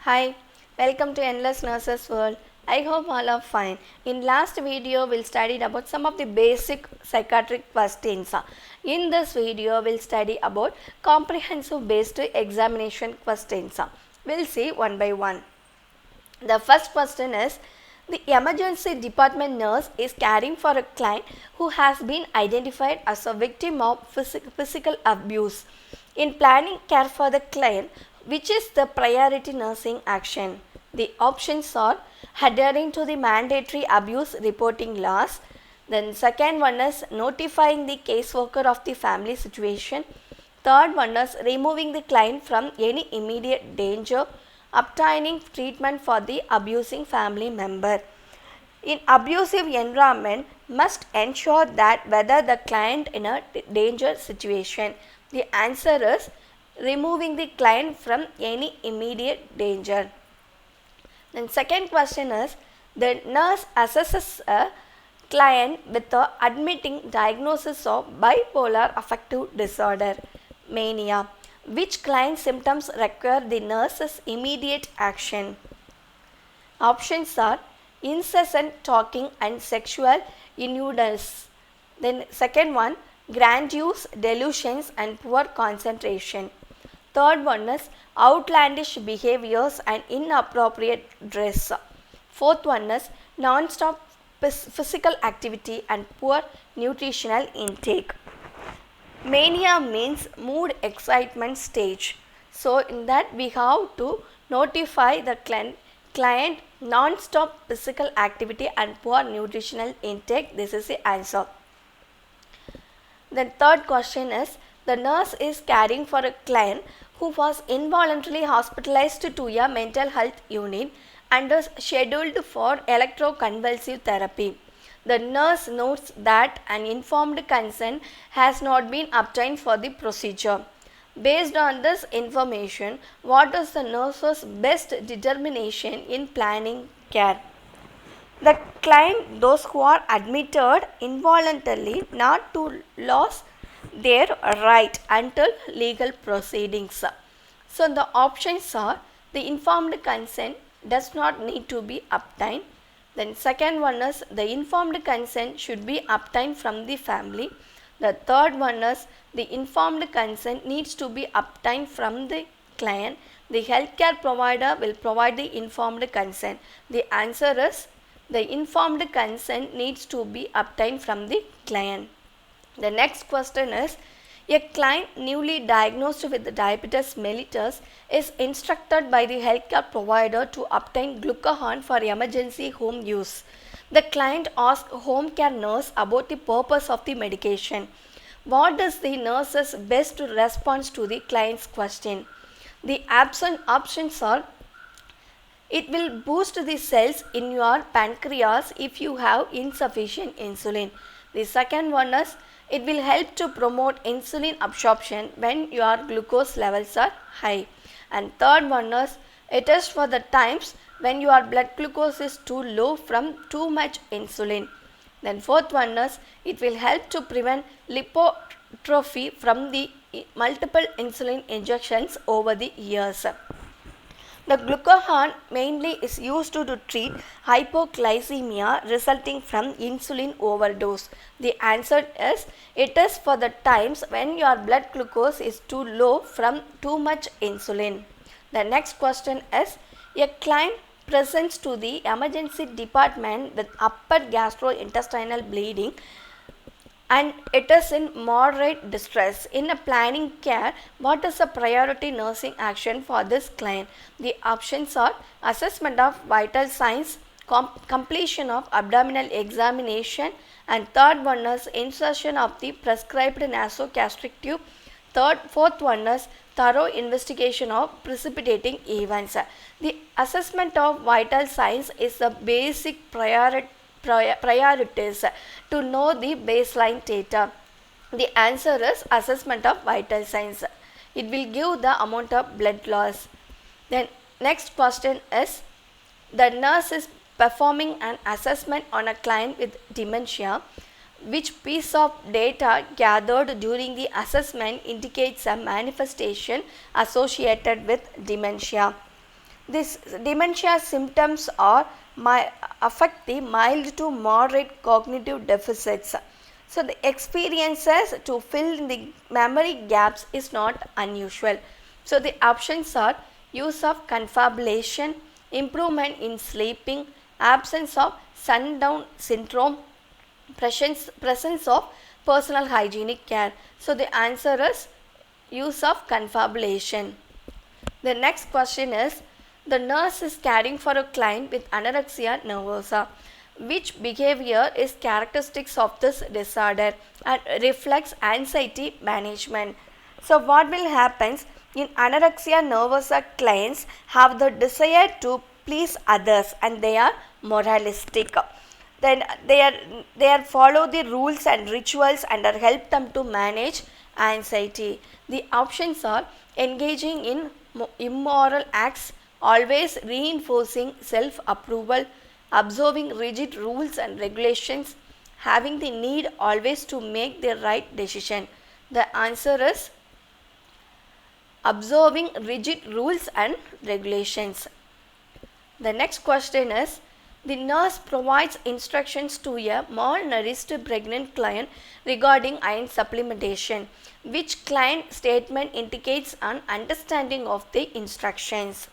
Hi, welcome to Endless Nurses World. I hope all are fine. In last video, we'll studied about some of the basic psychiatric questions. In this video, we'll study about comprehensive based examination questions. We'll see one by one. The first question is, the emergency department nurse is caring for a client who has been identified as a victim of physical abuse. In planning care for the client, which is the priority nursing action? The options are adhering to the mandatory abuse reporting laws. Then second one is notifying the caseworker of the family situation. Third one is removing the client from any immediate danger, obtaining treatment for the abusing family member. In abusive environment, must ensure that whether the client in a danger situation. The answer is removing the client from any immediate danger. Then second question is, the nurse assesses a client with a admitting diagnosis of bipolar affective disorder, mania. Which client symptoms require the nurse's immediate action? Options are incessant talking and sexual innuendos. Then second one, grandiose delusions and poor concentration. Third one is outlandish behaviors and inappropriate dress. Fourth one is non-stop physical activity and poor nutritional intake. Mania means mood excitement stage. So in that we have to notify the client non-stop physical activity and poor nutritional intake. This is the answer. The third question is, the nurse is caring for a client who was involuntarily hospitalized to a mental health unit and is scheduled for electroconvulsive therapy. The nurse notes that an informed consent has not been obtained for the procedure. Based on this information, what is the nurse's best determination in planning care? The client, those who are admitted involuntarily not to lose their right until legal proceedings. So the options are, the informed consent does not need to be obtained. Then second one is, the informed consent should be obtained from the family. The third one is, the informed consent needs to be obtained from the client. The healthcare provider will provide the informed consent. The answer is, the informed consent needs to be obtained from the client. The next question is, a client newly diagnosed with diabetes mellitus is instructed by the healthcare provider to obtain glucagon for emergency home use. The client asks home care nurse about the purpose of the medication. What is the nurse's best response to the client's question? The options are, it will boost the cells in your pancreas if you have insufficient insulin. The second one is, it will help to promote insulin absorption when your glucose levels are high. And third one is, it is for the times when your blood glucose is too low from too much insulin. Then fourth one is, it will help to prevent lipotrophy from the multiple insulin injections over the years. The glucagon mainly is used to treat hypoglycemia resulting from insulin overdose. The answer is, it is for the times when your blood glucose is too low from too much insulin. The next question is, a client presents to the emergency department with upper gastrointestinal bleeding and it is in moderate distress. In a planning care, what is the priority nursing action for this client? The options are assessment of vital signs, completion of abdominal examination, and third one is insertion of the prescribed nasogastric tube. Fourth one is thorough investigation of precipitating events. The assessment of vital signs is the basic priorities to know the baseline data. The answer is assessment of vital signs. It will give the amount of blood loss. Then next question is, the nurse is performing an assessment on a client with dementia. Which piece of data gathered during the assessment indicates a manifestation associated with dementia? This dementia symptoms affect the mild to moderate cognitive deficits. So the experiences to fill in the memory gaps is not unusual. So the options are use of confabulation, improvement in sleeping, absence of sundown syndrome, presence of personal hygienic care. So the answer is use of confabulation. The next question is, the nurse is caring for a client with anorexia nervosa. Which behavior is characteristics of this disorder and reflects anxiety management? So what will happen in anorexia nervosa, clients have the desire to please others and they are moralistic. Then they are follow the rules and rituals and are help them to manage anxiety. The options are engaging in immoral acts, always reinforcing self approval, observing rigid rules and regulations, having the need always to make the right decision. The answer is observing rigid rules and regulations. The next question is, the nurse provides instructions to a malnourished pregnant client regarding iron supplementation. Which client statement indicates an understanding of the instructions?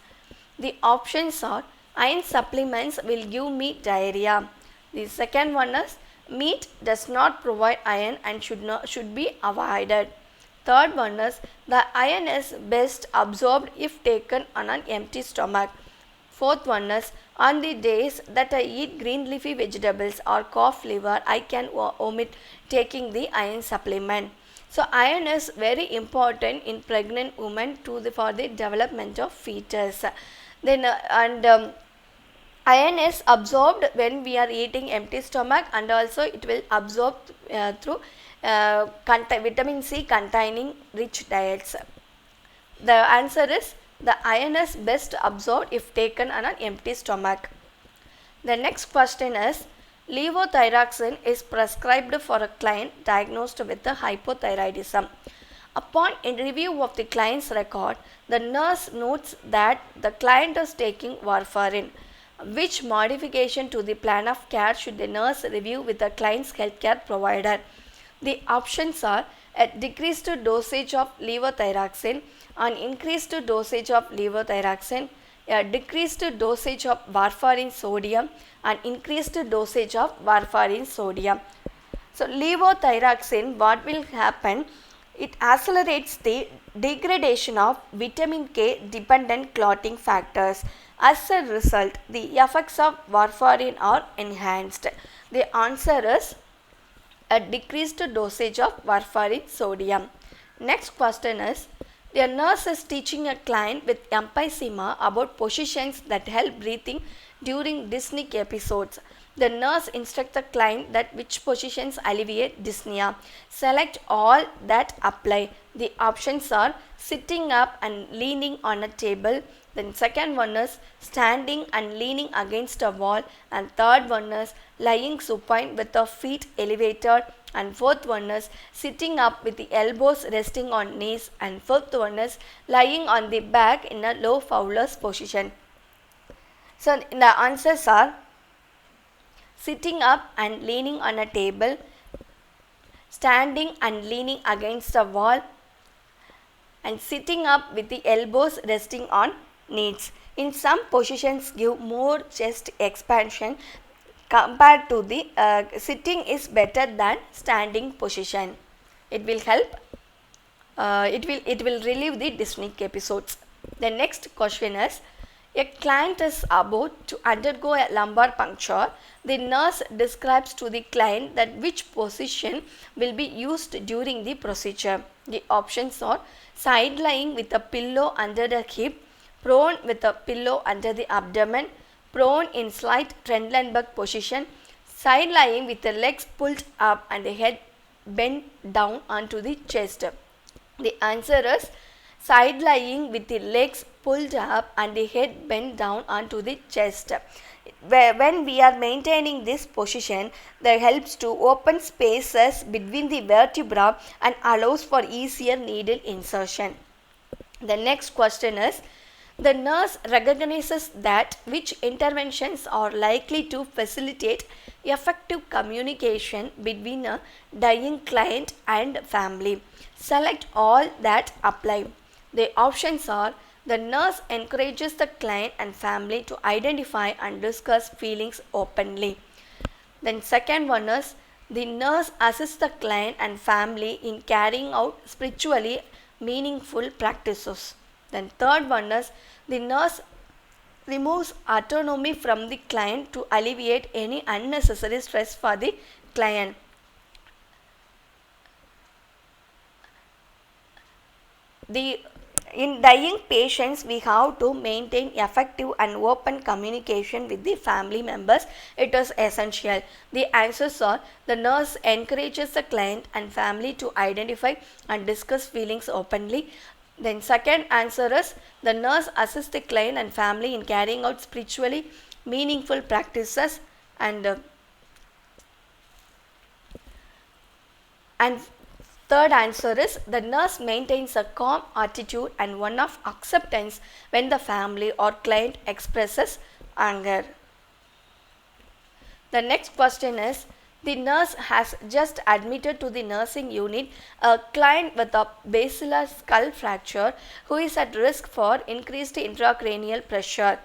The options are iron supplements will give me diarrhea. The second one is meat does not provide iron and should be avoided. Third one is the iron is best absorbed if taken on an empty stomach. Fourth one is on the days that I eat green leafy vegetables or calf liver, I can omit taking the iron supplement. So iron is very important in pregnant women for the development of fetus. Then iron is absorbed when we are eating empty stomach, and also it will absorb through vitamin C containing rich diets. The answer is the iron is best absorbed if taken on an empty stomach. The next question is, levothyroxine is prescribed for a client diagnosed with a hypothyroidism. Upon a review of the client's record, the nurse notes that the client is taking warfarin. Which modification to the plan of care should the nurse review with the client's healthcare provider? The options are a decreased dosage of levothyroxine, an increased dosage of levothyroxine, a decreased dosage of warfarin sodium, and increased dosage of warfarin sodium. So levothyroxine, what will happen? It accelerates the degradation of vitamin K dependent clotting factors. As a result, the effects of warfarin are enhanced. The answer is a decreased dosage of warfarin sodium. Next question is, a nurse is teaching a client with emphysema about positions that help breathing during dyspneic episodes. The nurse instructs the client that which positions alleviate dyspnea. Select all that apply. The options are sitting up and leaning on a table. Then second one is standing and leaning against a wall, and third one is lying supine with the feet elevated, and fourth one is sitting up with the elbows resting on knees, and fifth one is lying on the back in a low Fowler's position. So the answers are sitting up and leaning on a table, standing and leaning against a wall, and sitting up with the elbows resting on knees. In some positions give more chest expansion compared to the sitting is better than standing position. It will help. It will relieve the dyspneic episodes. The next question is, a client is about to undergo a lumbar puncture. The nurse describes to the client that which position will be used during the procedure. The options are side lying with a pillow under the hip, prone with a pillow under the abdomen, prone in slight Trendelenburg position, side lying with the legs pulled up and the head bent down onto the chest. The answer is side lying with the legs pulled up and the head bent down onto the chest. When we are maintaining this position, that helps to open spaces between the vertebra and allows for easier needle insertion. The next question is, The nurse recognizes that which interventions are likely to facilitate effective communication between a dying client and family. Select all that apply. The options are: the nurse encourages the client and family to identify and discuss feelings openly. Then second one is the nurse assists the client and family in carrying out spiritually meaningful practices. Then third one is the nurse removes autonomy from the client to alleviate any unnecessary stress for the client. In dying patients, we have to maintain effective and open communication with the family members. It is essential. The answers are: the nurse encourages the client and family to identify and discuss feelings openly. Then second answer is: the nurse assists the client and family in carrying out spiritually meaningful practices. And third answer is: the nurse maintains a calm attitude and one of acceptance when the family or client expresses anger. The next question is: the nurse has just admitted to the nursing unit a client with a basilar skull fracture who is at risk for increased intracranial pressure.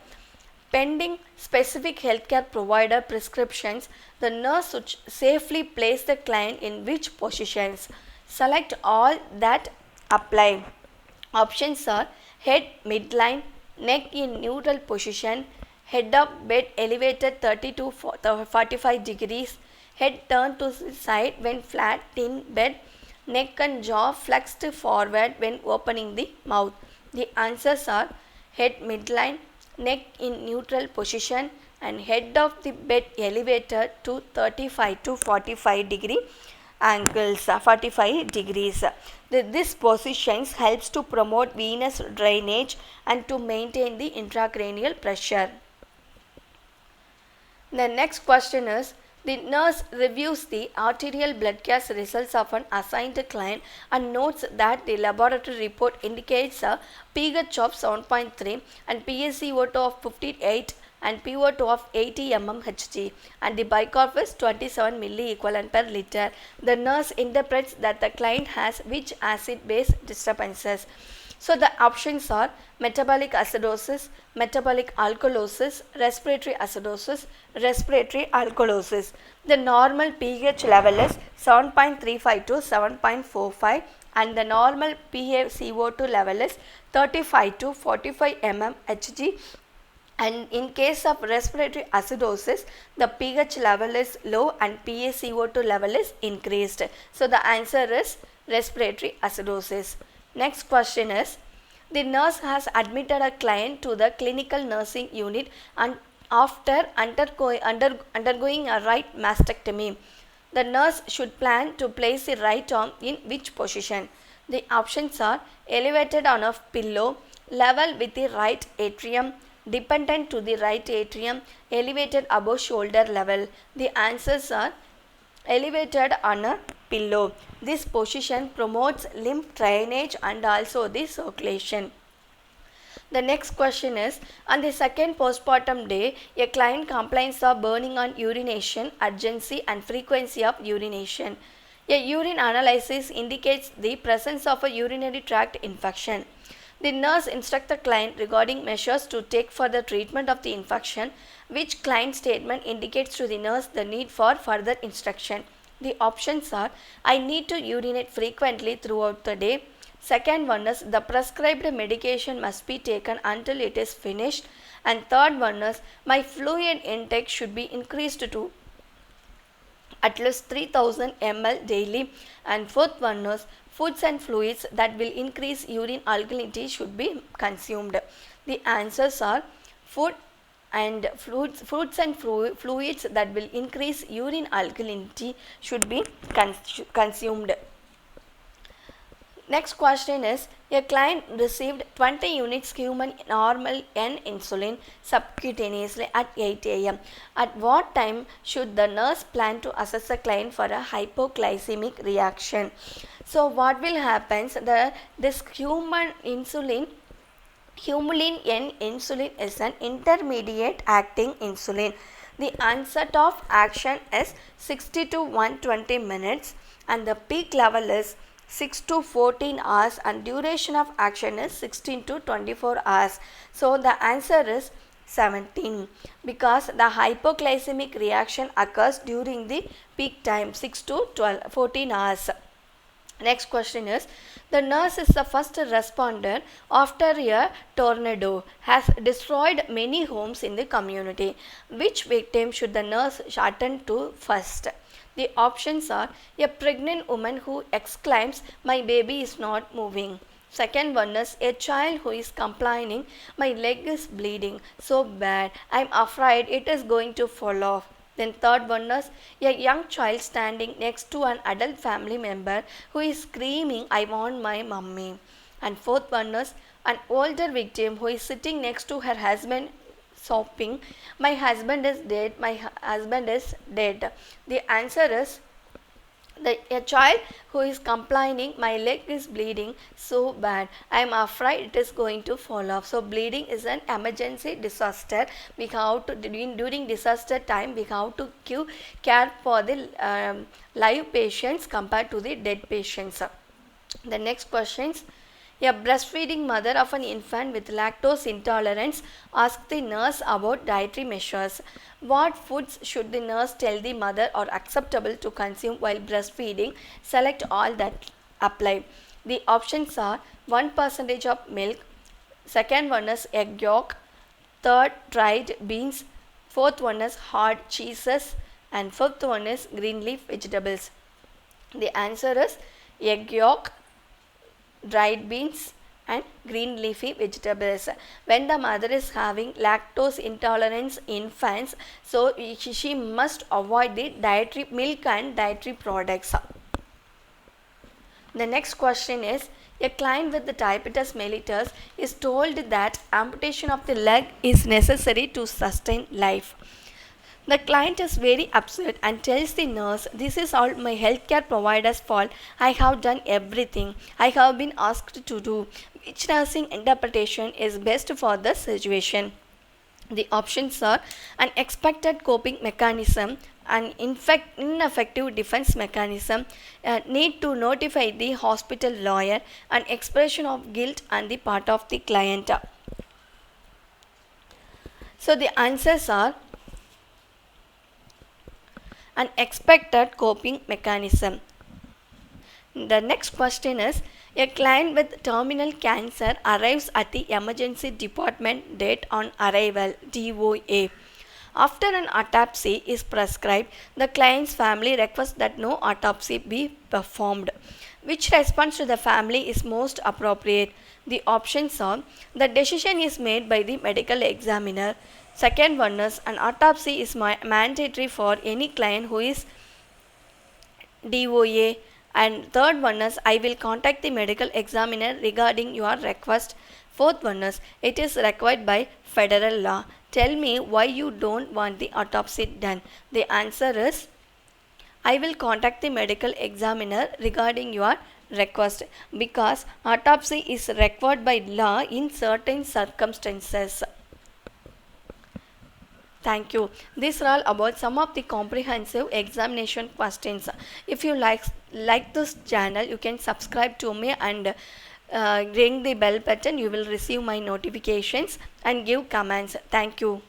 Pending specific healthcare provider prescriptions, the nurse should safely place the client in which positions? Select all that apply. Options are: head midline, neck in neutral position, head of bed elevated 30 to 45 degrees, head turned to the side when flat in bed, neck and jaw flexed forward when opening the mouth. The answers are: head midline, neck in neutral position, and head of the bed elevated to 35 to 45 degree angles, 45 degrees. This position helps to promote venous drainage and to maintain the intracranial pressure. The next question is: the nurse reviews the arterial blood gas results of an assigned client and notes that the laboratory report indicates a pH of 7.3 and PaCO2 of 58 and PO2 of 80 mmHg and the bicarb is 27 milliequivalent per liter. The nurse interprets that the client has which acid-base disturbances? So the options are: metabolic acidosis, metabolic alkalosis, respiratory acidosis, respiratory alkalosis. The normal pH level is 7.35 to 7.45 and the normal PaCO2 level is 35 to 45 mmHg. And in case of respiratory acidosis, the pH level is low and PaCO2 level is increased. So the answer is respiratory acidosis. Next question is: the nurse has admitted a client to the clinical nursing unit and after undergoing a right mastectomy. The nurse should plan to place the right arm in which position? The options are: elevated on a pillow, level with the right atrium, dependent to the right atrium, elevated above shoulder level. The answers are: elevated on a pillow. This position promotes lymph drainage and also the circulation. The next question is: on the second postpartum day, a client complains of burning on urination, urgency and frequency of urination. A urine analysis indicates the presence of a urinary tract infection. The nurse instructs the client regarding measures to take for the treatment of the infection. Which client statement indicates to the nurse the need for further instruction? The options are: I need to urinate frequently throughout the day. Second one is: the prescribed medication must be taken until it is finished. And third one is: my fluid intake should be increased to at least 3000 ml daily. And fourth one is: foods and fluids that will increase urine alkalinity should be consumed. The answers are: food and fruits and fluids that will increase urine alkalinity should be consumed. Next question is: a client received 20 units human normal N insulin subcutaneously at 8 am. At what time should the nurse plan to assess the client for a hypoglycemic reaction? So what will happen? This human insulin Humulin N insulin is an intermediate acting insulin. The onset of action is 60 to 120 minutes and the peak level is 6 to 14 hours and duration of action is 16 to 24 hours. So the answer is 17 because the hypoglycemic reaction occurs during the peak time 6 to 14 hours. Next question is, the nurse is the first responder after a tornado has destroyed many homes in the community. Which victim should the nurse attend to first? The options are a pregnant woman who exclaims, "My baby is not moving." Second one is a child who is complaining, "My leg is bleeding so bad, I am afraid it is going to fall off." Then third one is a young child standing next to an adult family member who is screaming, "I want my mummy." And fourth one is an older victim who is sitting next to her husband sobbing, "My husband is dead, my husband is dead." The answer is a child who is complaining, "My leg is bleeding so bad, I am afraid it is going to fall off." So bleeding is an emergency disaster. We have to during disaster time we have to give care for the live patients compared to the dead patients. The next questions. A breastfeeding mother of an infant with lactose intolerance asked the nurse about dietary measures. What foods should the nurse tell the mother are acceptable to consume while breastfeeding? Select all that apply. The options are 1% of milk, second one is egg yolk, third dried beans, fourth one is hard cheeses, and fifth one is green leaf vegetables. The answer is egg yolk, dried beans and green leafy vegetables. When the mother is having lactose intolerance infants, so she must avoid the dietary milk and dietary products. The next question is, a client with the diabetes mellitus is told that amputation of the leg is necessary to sustain life. The client is very upset and tells the nurse, "This is all my healthcare provider's fault. I have done everything I have been asked to do." Which nursing interpretation is best for the situation? The options are an expected coping mechanism, an ineffective defense mechanism, need to notify the hospital lawyer, an expression of guilt on the part of the client. So the answers are an expected coping mechanism. The next question is, a client with terminal cancer arrives at the emergency department date on arrival, DOA. After an autopsy is prescribed, the client's family requests that no autopsy be performed. Which response to the family is most appropriate? The options are, the decision is made by the medical examiner. Second one is, an autopsy is mandatory for any client who is DOA. And third one is, I will contact the medical examiner regarding your request. Fourth one is, it is required by federal law. Tell me why you don't want the autopsy done. The answer is, I will contact the medical examiner regarding your request because autopsy is required by law in certain circumstances. Thank you. These are all about some of the comprehensive examination questions. If you like this channel, you can subscribe to me and ring the bell button. You will receive my notifications and give comments. Thank you.